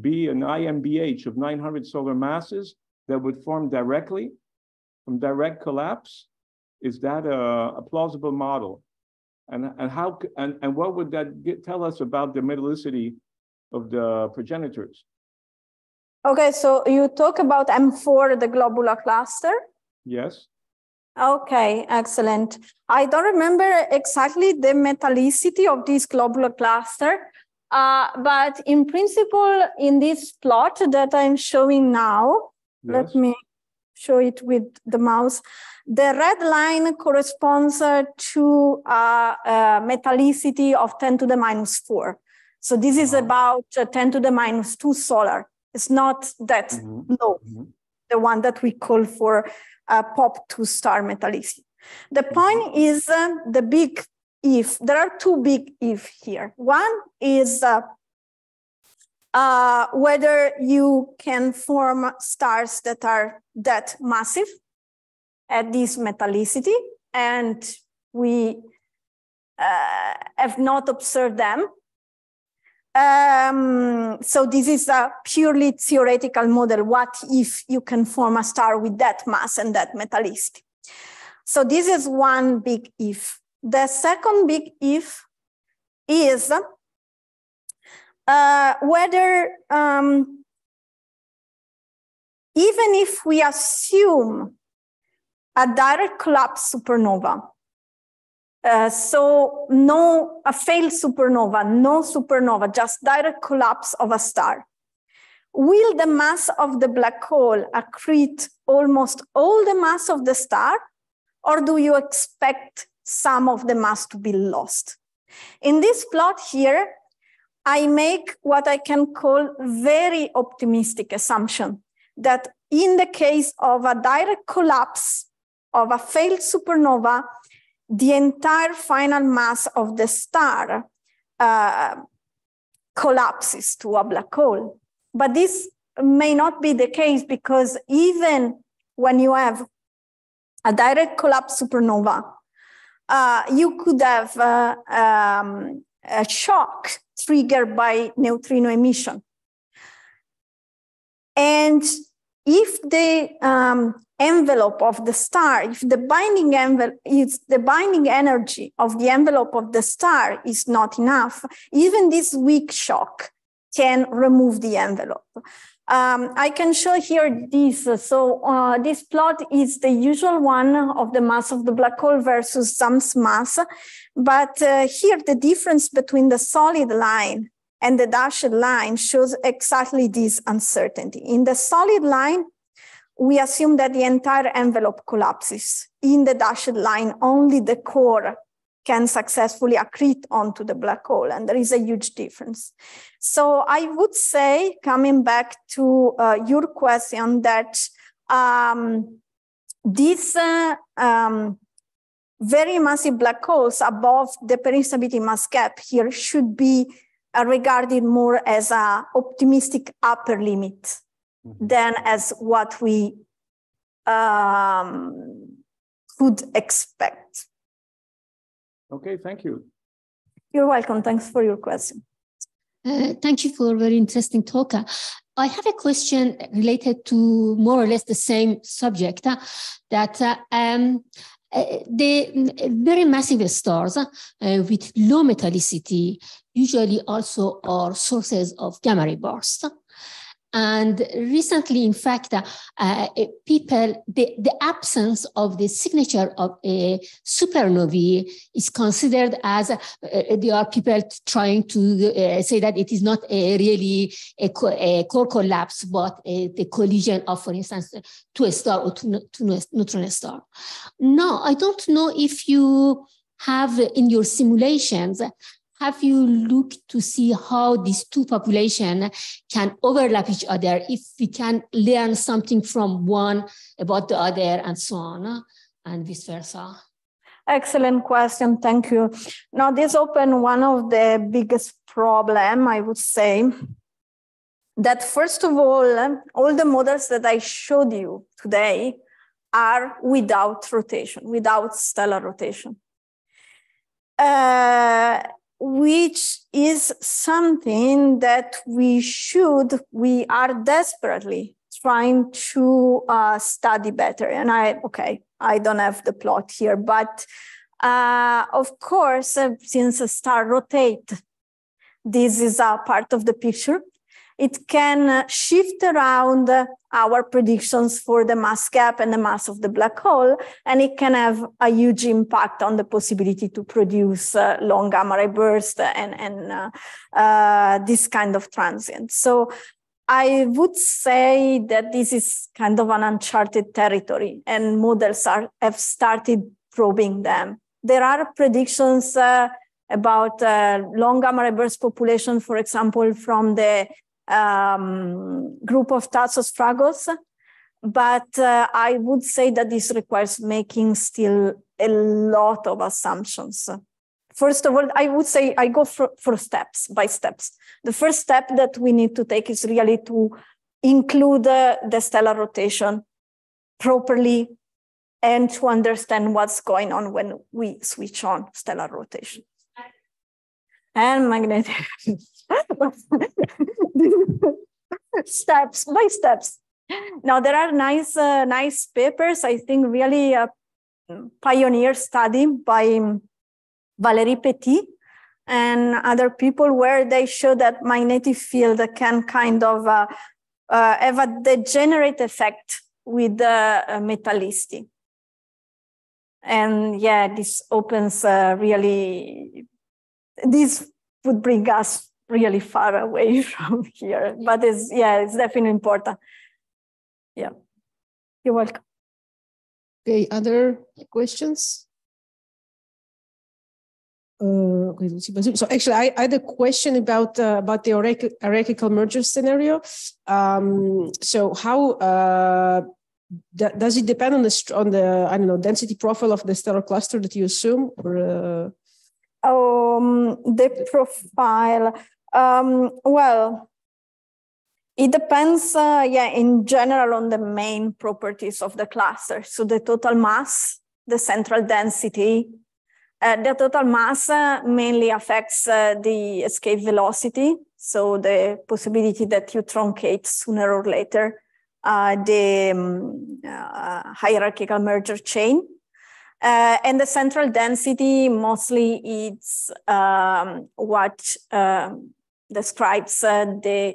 be an IMBH of 900 solar masses that would form directly from direct collapse? Is that a plausible model? And how and what would that tell us about the metallicity of the progenitors? Okay, so you talk about M4, the globular cluster? Yes. Okay, excellent. I don't remember exactly the metallicity of this globular cluster, but in principle, in this plot that I'm showing now, yes. Let me show it with the mouse. The red line corresponds to metallicity of 10 to the minus 4. So this is about 10 to the minus 2 solar. It's not that low, the one that we call for POP2 star metallicity. The point is the big if. There are two big if here. One is whether you can form stars that are that massive at this metallicity, and we have not observed them. So this is a purely theoretical model. What if you can form a star with that mass and that metallicity? So this is one big if. The second big if is whether even if we assume a direct collapse supernova, so no, a failed supernova, no supernova, just direct collapse of a star. Will the mass of the black hole accrete almost all the mass of the star, or do you expect some of the mass to be lost? In this plot here, I make what I can call very optimistic assumption, that in the case of a direct collapse of a failed supernova, the entire final mass of the star collapses to a black hole. But this may not be the case, because even when you have a direct collapse supernova, you could have a shock triggered by neutrino emission. And if the envelope of the star, if the binding energy of the envelope of the star is not enough, even this weak shock can remove the envelope. I can show here this. So this plot is the usual one of the mass of the black hole versus SAM's mass. But here the difference between the solid line and the dashed line shows exactly this uncertainty. In the solid line, we assume that the entire envelope collapses. In the dashed line, only the core can successfully accrete onto the black hole, and there is a huge difference. So I would say, coming back to your question, that these very massive black holes above the peristability mass gap here should be regarded more as an optimistic upper limit than as what we could expect. Okay, thank you. You're welcome. Thanks for your question. Thank you for a very interesting talk. I have a question related to more or less the same subject, that the very massive stars with low metallicity usually also are sources of gamma ray bursts. And recently, in fact, people, the absence of the signature of a supernovae is considered as, there are people trying to say that it is not really a core collapse, but the collision of, for instance, two star or two neutron star. Now, I don't know if you have in your simulations, have you looked to see how these two populations can overlap each other, if we can learn something from one about the other and so on, and vice versa? Excellent question, thank you. Now this opened one of the biggest problem, I would say, that first of all the models that I showed you today are without rotation, without stellar rotation. Which is something that we are desperately trying to study better. And I don't have the plot here, but of course, since a star rotates, this is a part of the picture. It can shift around our predictions for the mass gap and the mass of the black hole, and it can have a huge impact on the possibility to produce long gamma ray bursts and this kind of transient. So I would say that this is kind of an uncharted territory, and models have started probing them. There are predictions about long gamma ray burst population, for example, from the group of Tassos Fragos, but I would say that this requires making still a lot of assumptions. First of all, I would say I go for steps by steps. The first step that we need to take is really to include the stellar rotation properly and to understand what's going on when we switch on stellar rotation. And magnetic. Steps by steps. Now there are nice papers. I think really a pioneer study by Valérie Petit and other people, where they show that magnetic field can kind of have a degenerate effect with the metallicity. And yeah, this opens really. This would bring us really far away from here, but it's definitely important. Yeah, you're welcome. Okay, other questions? Okay, so actually, I had a question about the hierarchical merger scenario. So how does it depend on the I don't know, density profile of the stellar cluster that you assume, or the profile? Well, it depends, in general, on the main properties of the cluster. So the total mass, the central density. The total mass mainly affects the escape velocity, so the possibility that you truncate sooner or later the hierarchical merger chain. And the central density mostly is what describes the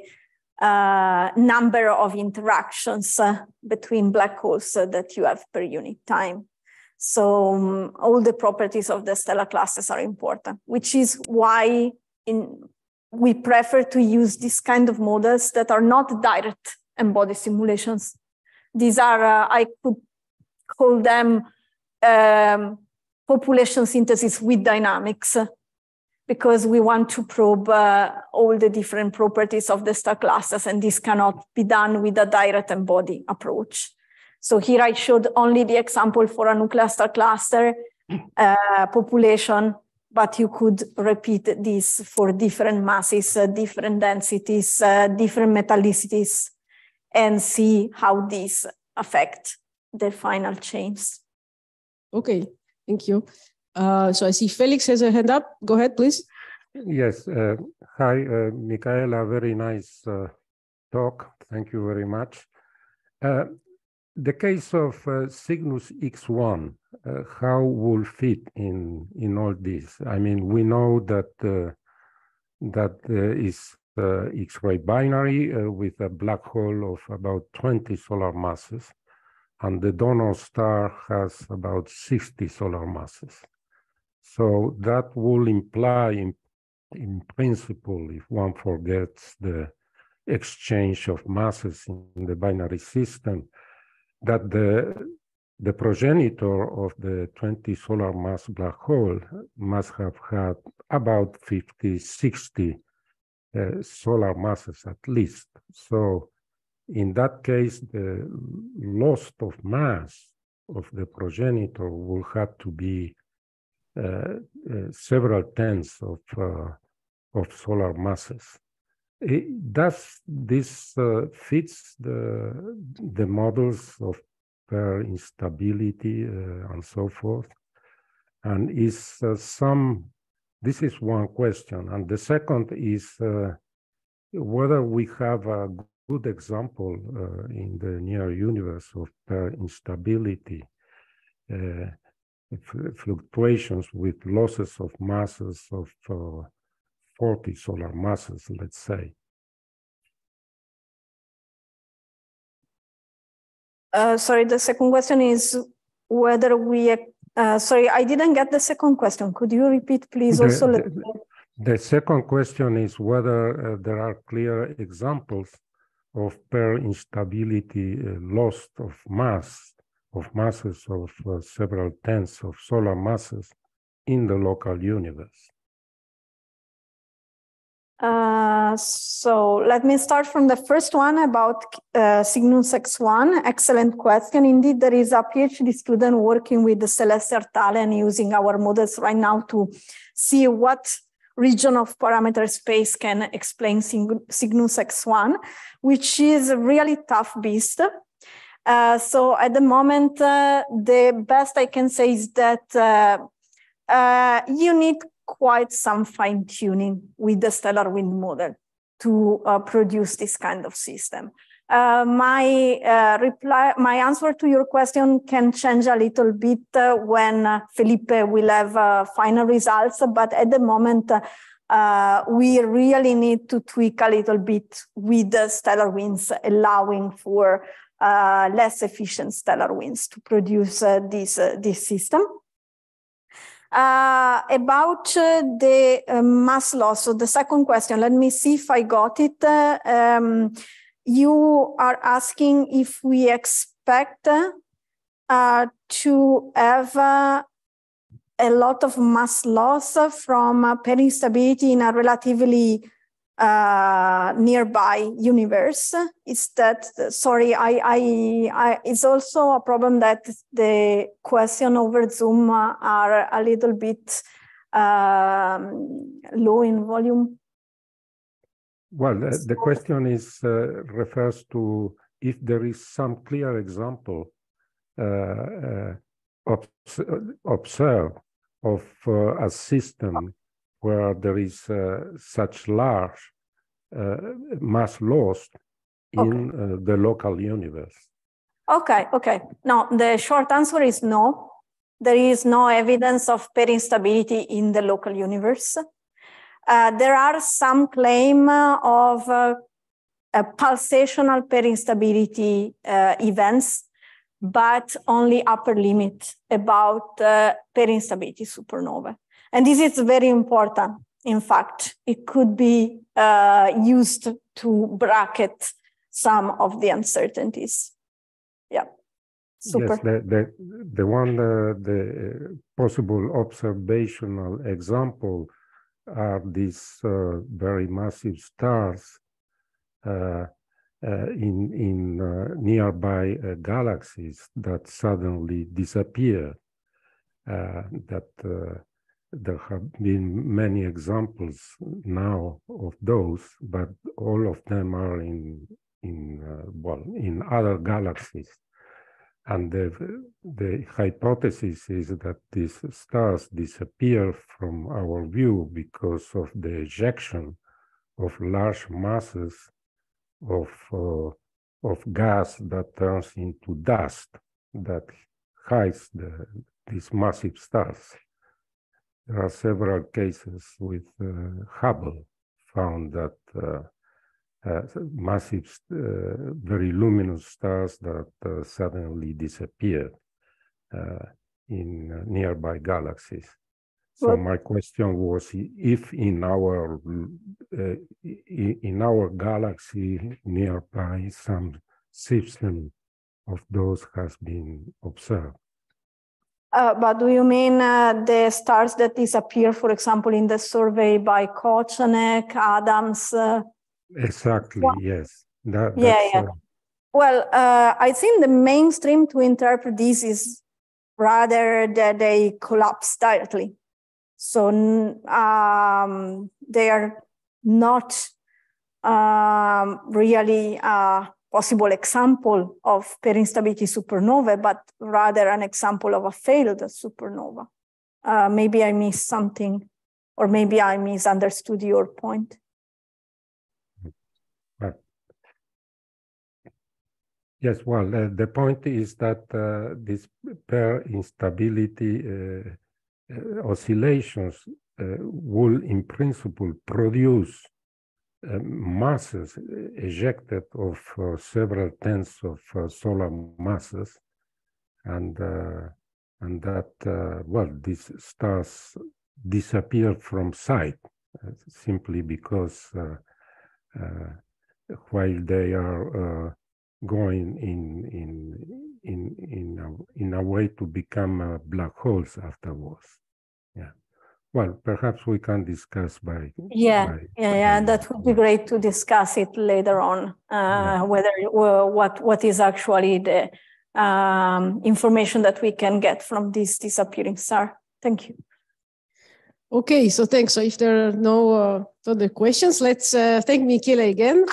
number of interactions between black holes that you have per unit time. So all the properties of the stellar clusters are important, which is why we prefer to use this kind of models that are not direct N-body simulations. These are, I could call them population synthesis with dynamics, because we want to probe all the different properties of the star clusters, and this cannot be done with a direct N-body approach. So here I showed only the example for a nuclear star cluster population, but you could repeat this for different masses, different densities, different metallicities, and see how these affect the final chains. Okay, thank you. So I see Felix has a hand up. Go ahead, please. Yes. Hi, Michaela. Very nice talk. Thank you very much. The case of Cygnus X1, how will fit in all this? I mean, we know that is X-ray binary with a black hole of about 20 solar masses, and the donor star has about 60 solar masses. So that will imply, in principle, if one forgets the exchange of masses in the binary system, that the progenitor of the 20 solar mass black hole must have had about 50, 60 solar masses at least. So in that case, the loss of mass of the progenitor will have to be several tens of solar masses. Does this fits the models of pair instability and so forth? And is this is one question. And the second is whether we have a good example in the near universe of pair instability, fluctuations with losses of masses of 40 solar masses, let's say. Sorry, the second question is whether we, sorry, I didn't get the second question. Could you repeat, please? The second question is whether there are clear examples of pair instability loss of masses of several tens of solar masses in the local universe. So let me start from the first one about Cygnus X1. Excellent question. Indeed, there is a PhD student working with the Celeste Artale and using our models right now to see what region of parameter space can explain Cygnus X1, which is a really tough beast. So at the moment, the best I can say is that you need quite some fine-tuning with the stellar wind model to produce this kind of system. My answer to your question can change a little bit when Felipe will have final results, but at the moment, we really need to tweak a little bit with the stellar winds, allowing for less efficient stellar winds to produce this system. About the mass loss, so the second question, let me see if I got it. You are asking if we expect to have a lot of mass loss from pair instability in a relatively nearby universe. Is that, sorry, it's also a problem that the question over Zoom are a little bit low in volume. Well, the question is refers to if there is some clear example observed of a system where there is such large mass loss in the local universe. Okay. No, the short answer is no. There is no evidence of pair instability in the local universe. There are some claim of pulsational pair instability events, but only upper limit about pair instability supernova. And this is very important. In fact, it could be used to bracket some of the uncertainties. Yeah, super. Yes, the possible observational example are these very massive stars in nearby galaxies that suddenly disappear. There have been many examples now of those, but all of them are in other galaxies. And the hypothesis is that these stars disappear from our view because of the ejection of large masses of gas that turns into dust that hides these massive stars. There are several cases with Hubble found that massive, very luminous stars that suddenly disappeared in nearby galaxies. So my question was if in our galaxy nearby some system of those has been observed. But do you mean the stars that disappear, for example, in the survey by Kochanek, Adams? Exactly, well, yes. Well, I think the mainstream to interpret this is rather that they collapse directly. So they are not really a possible example of pair instability supernova, but rather an example of a failed supernova. Maybe I missed something, or maybe I misunderstood your point. Yes, well, the point is that this pair instability oscillations will, in principle, produce masses ejected of several tens of solar masses, and that well, these stars disappear from sight simply because while they are going in a way to become black holes afterwards. Yeah. Well, perhaps we can discuss by. That would be great to discuss it later on. Whether what is actually the information that we can get from this disappearing star. Thank you. Okay, so thanks. So if there are no further questions, let's thank Michele again.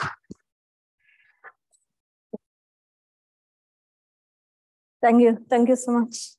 Thank you so much.